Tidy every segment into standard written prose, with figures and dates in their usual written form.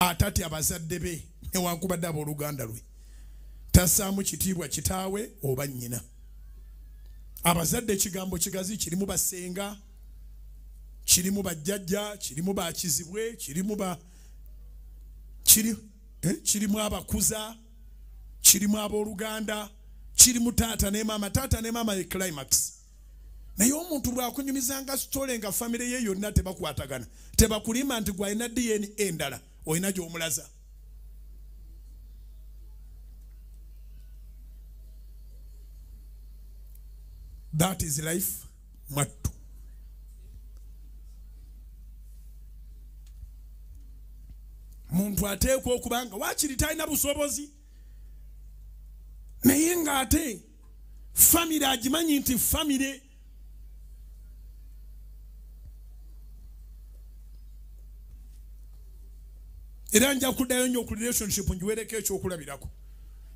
atatya abazadde be newankubadde abooluganda lwe tassaamu kitiibwa kitaawe oba nnyina. Abazadde ekigambo kigazi kirimu basenga, kirimu bajjajja, kirimu bakizibwe, kirimu abakuza, kirimu abooluganda, kirimu taata ne maama. Taata ne maama ye climax. Naye omuntu bw'akunyumizanga sitole nga famire ye yonna tebakwatagana, tebakulima nti gwe alina DNA endala olina gy'omulaza. That is life mwattu. Muntu ateekwa okubanga waakiri talina busobozi, naye ng'ate famire agimanyi nti famire era nja kuddayo nnyo ku relationship njiwereko ekyokulabirako.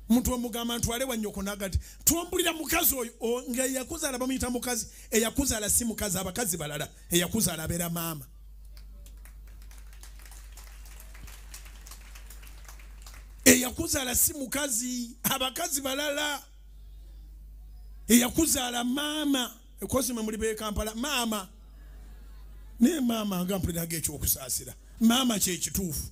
Muntu omugamba ntwale wa nnyoko nagati tuwambulira mukazi oyo nga eyakuzaala bamuyita mukazi, eyakuzaala si mukazi, abakazi balala, eyakuzaala abeera maama. Eyakuzaala si mukazi, abakazi balala, eyakuzaala maama. Ekozi mwe muli be Kampala maama ne maama nga mpuliraga ekyokusaasira. Maama kye kituufu.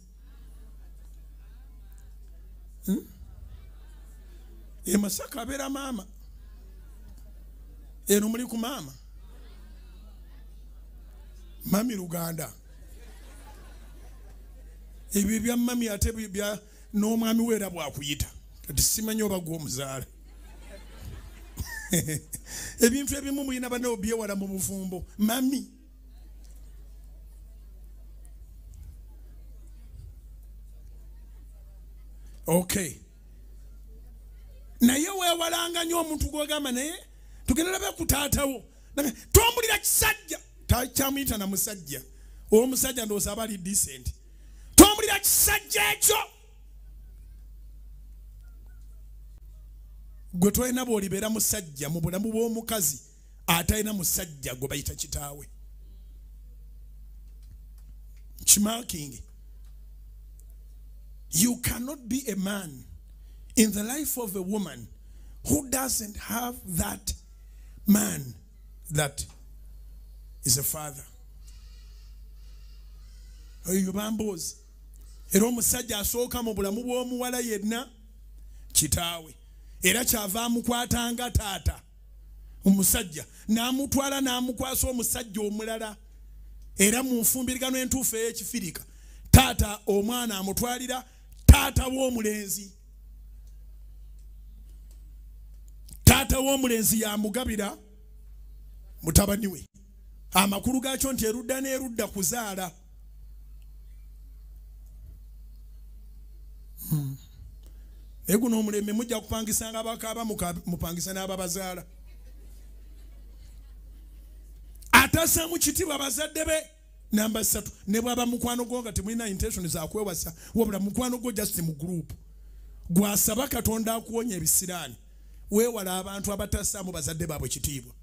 Masaka abeera maama. Eno muli ku maama. Mami Luganda. Ebyo bya mami ate bya n'omwami weera bwakuyita. Kati simanyi oba gw'omuzaala. Ebintu ebimu mulina banne obyewala mu bufumbo. Mami. Okay. Naye weewalanga nnyo omuntu gw'ogamba naye tugenda labe ku taatawo. Tombulira kisajja. Takyamuyita na musajja. Omusajja ndowooza aba ali decent. Tombulira kisajja ekyo. Gwe tolina bw'olibeera musajja mu bulamu bw'omukazi atalina musajja gwe bayita kitaawe. Kimarking. You cannot be a man in the life of a woman who doesn't have that man that is a father. Oyo bambozi. Era omusajja asooka mu bulamu bw'omuwala yenna kitaawe. Era kyava amukwatanga taata omusajja n'amutwala n'amukwasa omusajja omulala. Era mu nfumbirigano entuufu ey'ekifirika taata omwana amutwalira taata w'omulenzi. Taata w'omulenzi yamugabira mutabani we. Amakulu gaakyo nti erudda n'erudda kuzaala. Ego n'omulembe mujja kupangisanga abakaaba mupangisa n'ababazaala. Atasaamu kitiibwa bazadde be. Namba 3 ne bwaba mukwano gwo nga temulina intention za kwewasa wabula mukwano gwo just mu group. Gwasaba Katonda akuwonya ebisiraani. Weewala abantu abatasaamu bazadde baabwe kitiibwa.